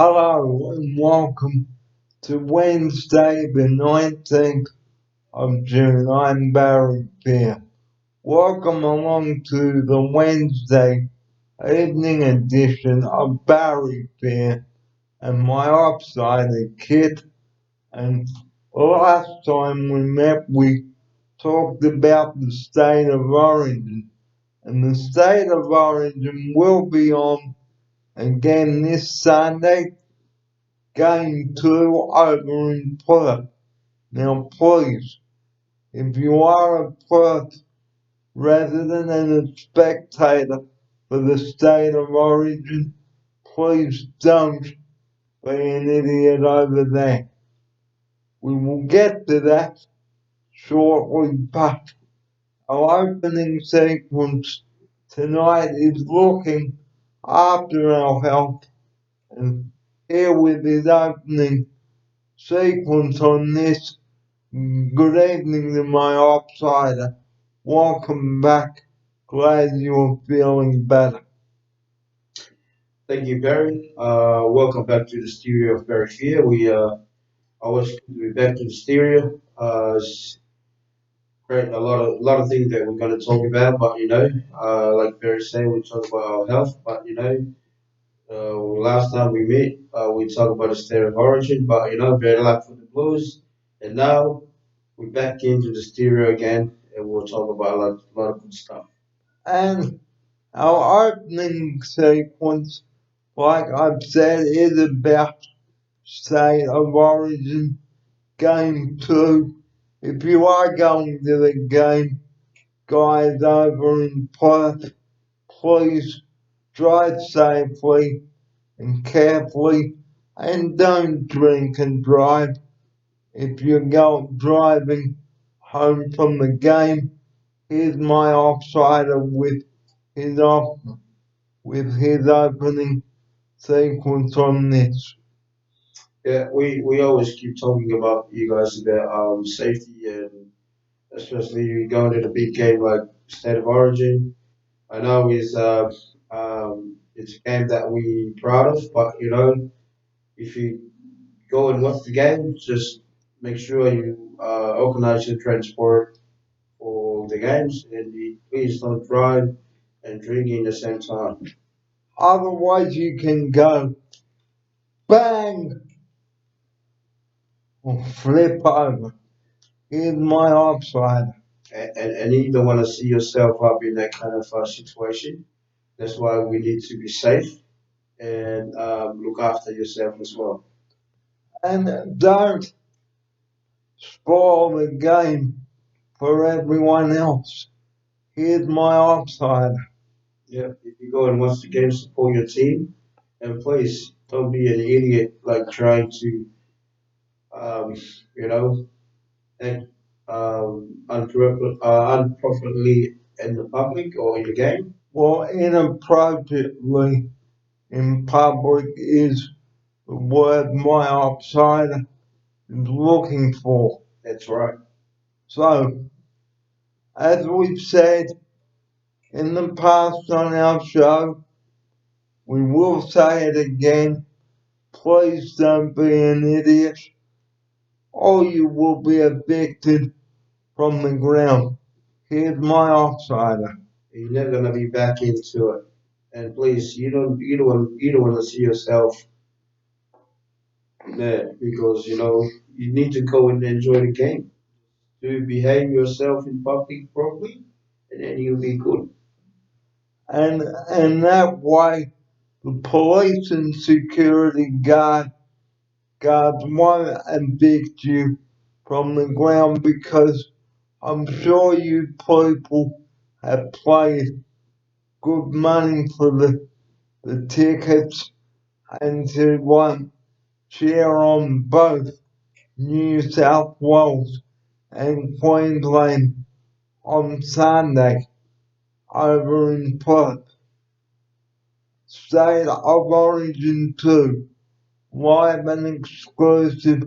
Hello and welcome to Wednesday the 19th of June. I'm Barry Beer. Welcome along to the Wednesday evening edition of Barry Beer and my offsider kit. And last time we met we talked about the state of origin. And the state of origin will be on again this Sunday. Game 2 over in Perth. Now please, if you are a Perth resident and a spectator for the state of origin, please don't be an idiot over there. We will get to that shortly, but our opening sequence tonight is looking after our health, and here with his opening sequence on this. Good evening to my offsider. Welcome back. Glad you're feeling better. Thank you, Barry. Welcome back to the studio of Barry Fear. We always good to be back to the studio. It's great, a lot of things that we're going to talk about, but like Barry said, we talk about our health. But last time we met, we talked about the state of origin. But better luck for the Blues. And now we're back into the studio again, and we'll talk about a lot of good stuff. And our opening sequence, like I've said, is about state of origin game 2. If you are going to the game, guys over in Perth, please drive safely and carefully and don't drink and drive. If you're driving home from the game, here's my offsider with his opening sequence on this. Yeah, we always keep talking about you guys about safety and especially going to the big game like State of Origin. I know it's a game that we proud of, but if you go and watch the game, just make sure you organize your transport for the games and please don't drive and drink in the same time. Otherwise, you can go bang or flip over. Here's my offsider. And you don't want to see yourself up in that kind of situation. That's why we need to be safe and look after yourself as well. And don't spoil the game for everyone else. Here's my offsider. Yeah, if you go and watch the game, support your team, and please don't be an idiot like trying to, um, you know, act unproperly in the public or in the game. Well, inappropriately in public is the word my offsider is looking for. That's right. So, as we've said in the past on our show, we will say it again. Please don't be an idiot, or you will be evicted from the ground. Here's my offsider. You're never gonna be back into it. And please, you don't want to see yourself there because you need to go and enjoy the game. To behave yourself in public properly, and then you'll be good. And that way, the police and security guards won't evict you from the ground because I'm sure you people have paid good money for the tickets and to cheer on both New South Wales and Queensland on Sunday over in Perth. State of Origin 2, live and exclusive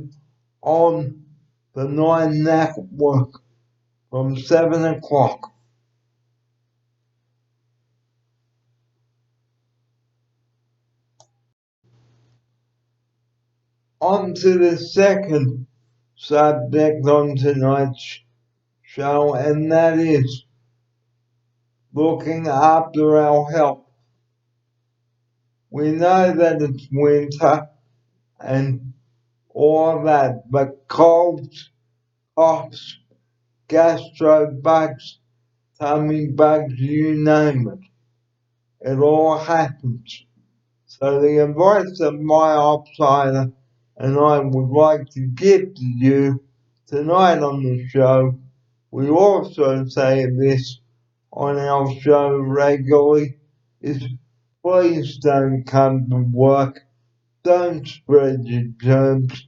on the Nine Network from 7 o'clock. On to the second subject on tonight's show, and that is looking after our health. We know that it's winter and all that, but colds, coughs, gastro bugs, tummy bugs, you name it, it all happens. So the advice of my outsider and I would like to give to you tonight on the show, we also say this on our show regularly, is please don't come to work, don't spread your germs,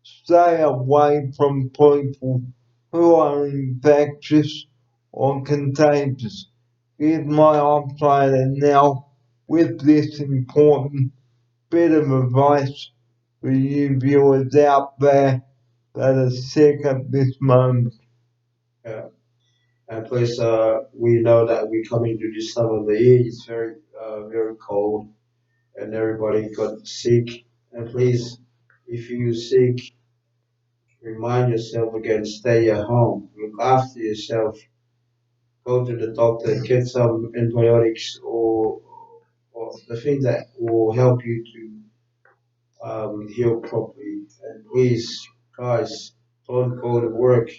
stay away from people who are infectious or contagious. Here's my outsider now with this important bit of advice for you viewers out there that are sick at this moment. Yeah. And plus, we know that we're coming to this time of the year. It's very cold, and everybody got sick. And please, if you're sick, remind yourself again, stay at home, look after yourself, go to the doctor, get some antibiotics or the thing that will help you to heal properly. And please, guys, don't go to work.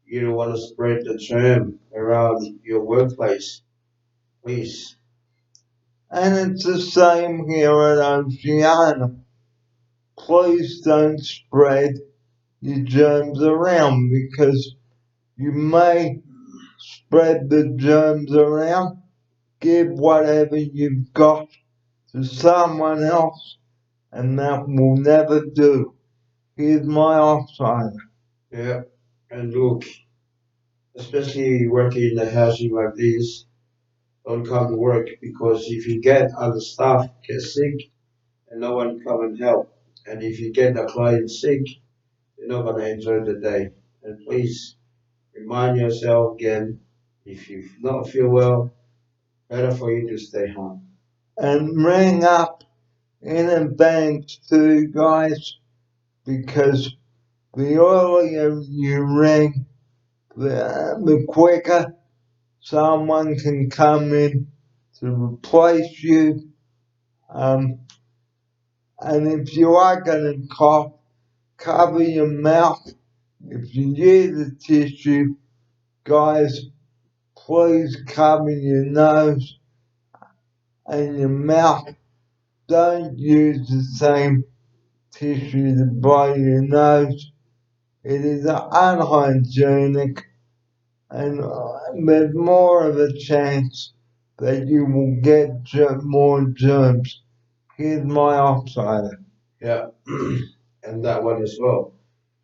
You don't want to spread the germ around your workplace. Please. And it's the same here at Oceania. Please don't spread your germs around because you may spread the germs around, give whatever you've got to someone else, and that will never do. Here's my outsider. Yeah. And look, especially working in a housing like this, don't come to work because if you get other staff get sick and no one come and help, and if you get the client sick, you're not gonna enjoy the day. And please remind yourself again, if you not feel well, better for you to stay home. And ring up in advance too, guys, because the earlier you ring, the quicker someone can come in to replace you. Um, and if you are going to cough, cover your mouth. If you use a tissue, guys, please cover your nose and your mouth. Don't use the same tissue to blow your nose. It is unhygienic and there's more of a chance that you will get more germs. Here's my outsider. Yeah, and that one as well.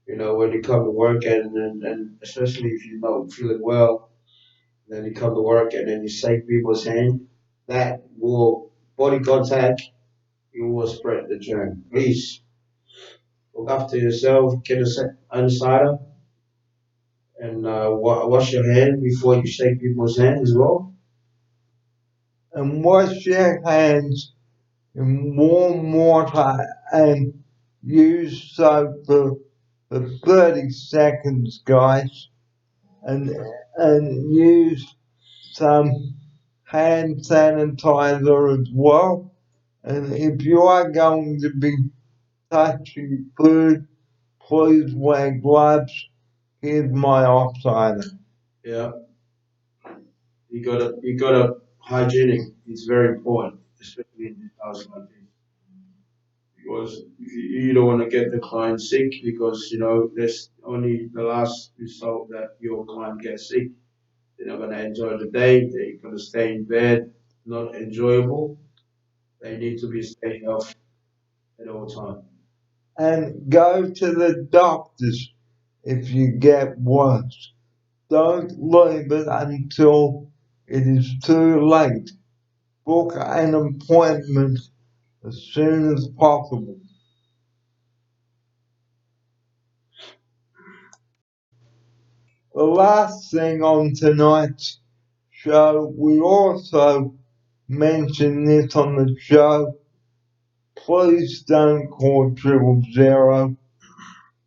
You know, when you come to work and especially if you're not feeling well, then you come to work and then you shake people's hand, that will body contact, you will spread the germ. Please look after yourself, get a cider, and wash your hand before you shake people's hand as well. And wash your hands in warm water and use soap for 30 seconds, guys. And, and use some hand sanitizer as well. And if you are going to be touching food, please wear gloves. Here's my outsider. Yeah, you gotta hygienic. It's very important, especially in this house like this. Because if you don't want to get the client sick because you know that's only the last result that your client gets sick. They're not gonna enjoy the day. They're gonna stay in bed, not enjoyable. They need to be stay healthy at all time. And go to the doctors if you get worse. Don't leave it until it is too late. Book an appointment as soon as possible. The last thing on tonight's show, we also mentioned this on the show. please don't call 000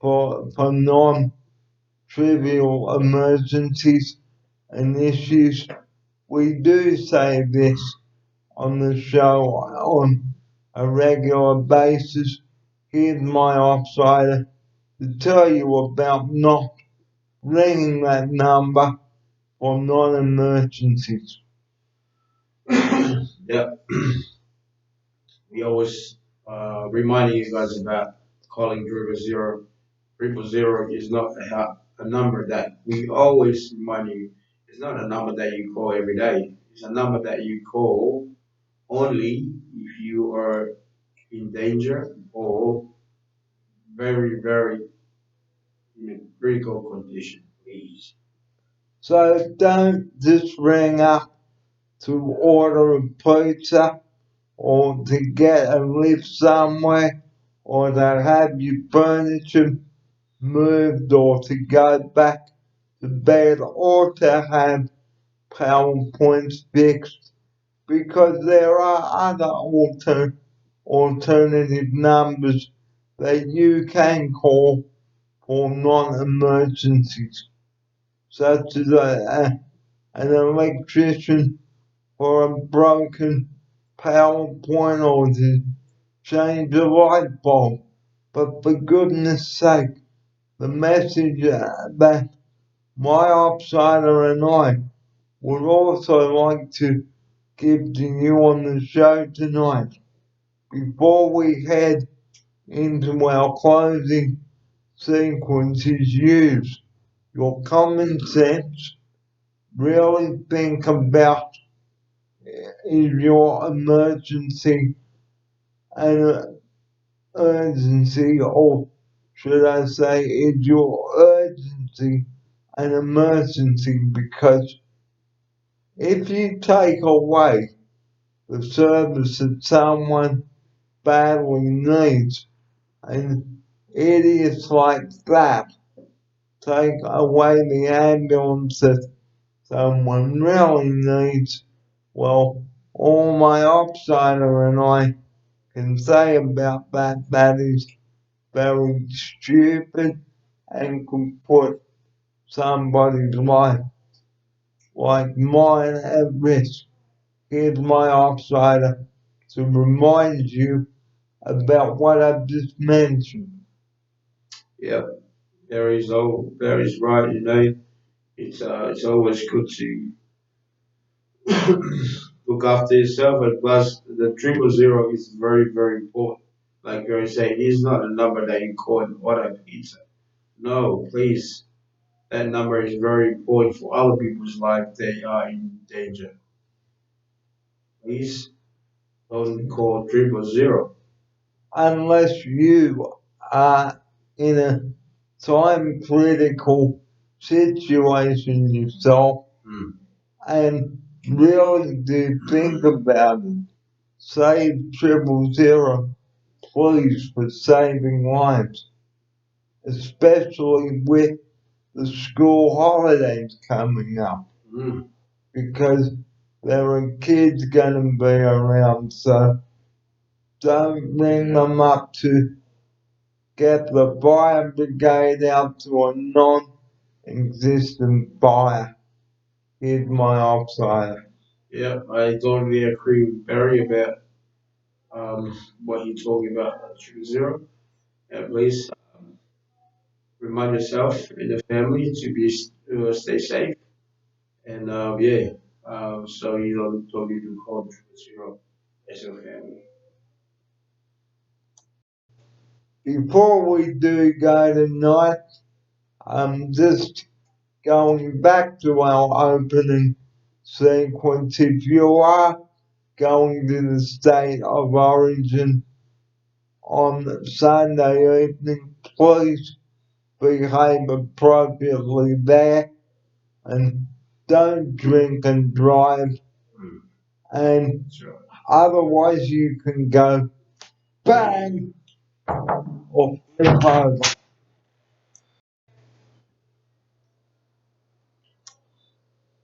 for non-trivial emergencies and issues. We do say this on the show on a regular basis. Here's my offsider to tell you about not ringing that number for non-emergencies. Yeah, we always reminding you guys about calling 000. 000 is not a number that we always remind you. It's not a number that you call every day. It's a number that you call only if you are in danger or very, very in a critical condition, please. So don't just ring up to order a pizza or to get a lift somewhere or to have your furniture moved or to go back to bed or to have PowerPoints fixed because there are other alternative numbers that you can call for non-emergencies, such as an electrician for a broken PowerPoint or to change a light bulb. But for goodness sake, the message that my offsider and I would also like to give to you on the show tonight before we head into our closing sequence is use your common sense. Really think about is your emergency an urgency, or should I say, is your urgency an emergency? Because if you take away the service that someone badly needs, and idiots like that take away the ambulance that someone really needs, well, all my offsider and I can say about that is very stupid and could put somebody's life like mine at risk. Here's my offsider to remind you about what I've just mentioned. Yeah, there is right. You know, it's always good to look after yourself, and plus the 000 is very, very important. Like you say, it is not a number that you call and order pizza. No, please. That number is very important for other people's life. They are in danger. Please don't call 000. Unless you are in a time critical situation yourself Hmm. and really do think about it. Save 000, please, for saving lives, especially with the school holidays coming up, Hmm. because there are kids going to be around, so don't ring them up to get the fire brigade out to a non-existent fire. Here's my offside. Yeah, I totally agree with Barry about what you're talking about 000. At least remind yourself and the family to be stay safe. And yeah, so you don't need to call 000 as your family. Before we do go tonight, I'm just going back to our opening sequence. If you are going to the state of origin on Sunday evening, please behave appropriately there and don't drink and drive. Mm, And sure. otherwise, you can go bang or flip over.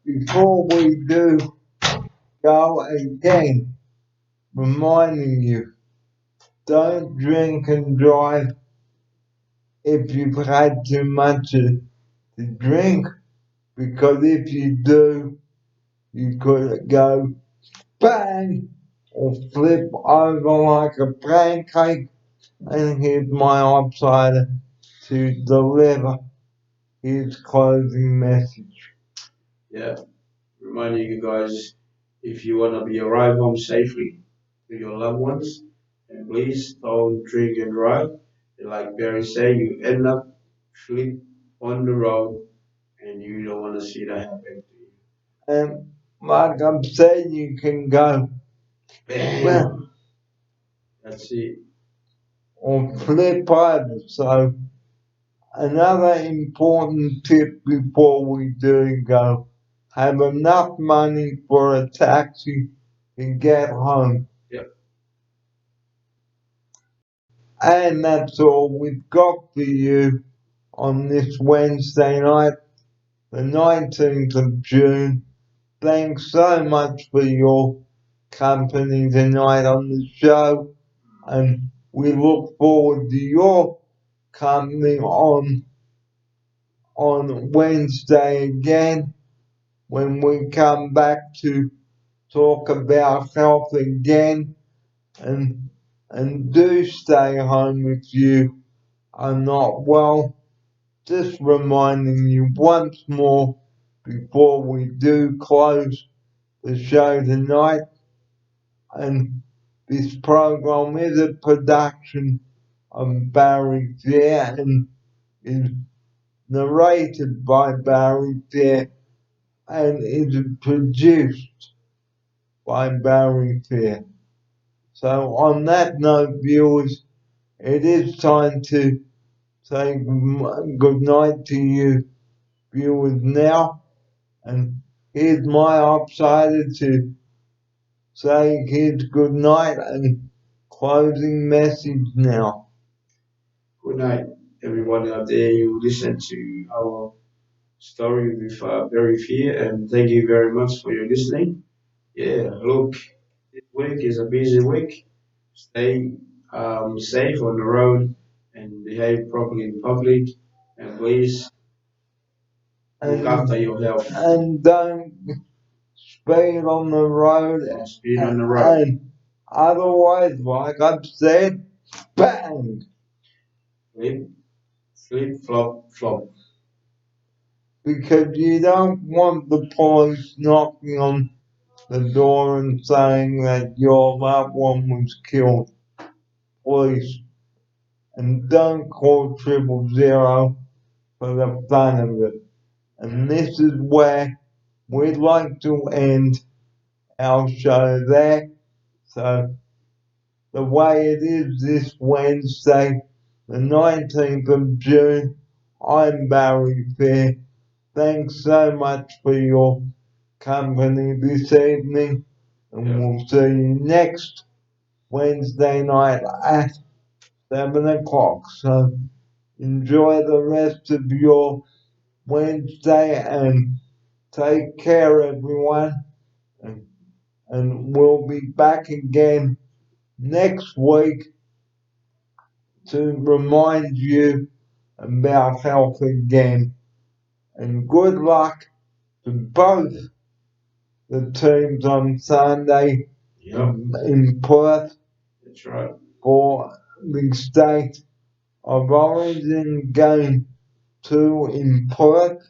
Before we do go again, reminding you don't drink and drive if you've had too much to drink, because if you do, you could go bang or flip over like a pancake. And here's my outsider to deliver his closing message. Yeah, reminding you guys, if you want to be arrive home safely to your loved ones, and please don't drink and drive. Like Barry said, you end up sleep on the road, and you don't want to see that happen to you. And like I'm saying, you can go Bam! That's it. or flip over. So another important tip before we do go, have enough money for a taxi to get home. Yep. And that's all we've got for you on this Wednesday night, the 19th of June. Thanks so much for your company tonight on the show, and we look forward to your company on Wednesday again when we come back to talk about health again, and do stay home if you are not well. Just reminding you once more before we do close the show tonight, and this program is a production of Barry Fair and is narrated by Barry Fair and is produced by Barry Fair. So on that note, viewers, it is time to say good night to you viewers now, and here's my outsider to say his good night and closing message now. Good night, everyone out there. You listen to our story with Barry Fear, and thank you very much for your listening. Yeah, look, this week is a busy week. Stay safe on the road and behave properly in public. And please look after your health. And don't speed on the road. Don't speed on the road. And otherwise, like I've said, bang! Flip, flip, flop, flop. Because you don't want the police knocking on the door and saying that your loved one was killed. Please. And don't call 000 for the fun of it. And this is where we'd like to end our show there. So the way it is this Wednesday, the 19th of June, I'm Barry Fair. Thanks so much for your company this evening, and we'll see you next Wednesday night at 7 o'clock. So enjoy the rest of your Wednesday and take care, everyone. And we'll be back again next week to remind you about health again. And good luck to both the teams on Sunday in Perth. That's right. For the state of origin game 2 in Perth.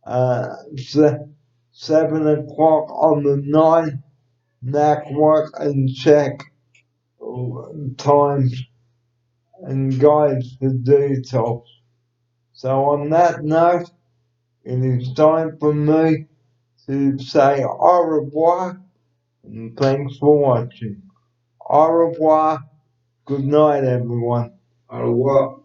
7 o'clock on the 9 network, and check times and guides for details. So on that note, it is time for me to say au revoir and thanks for watching. Au revoir. Good night, everyone. Au revoir.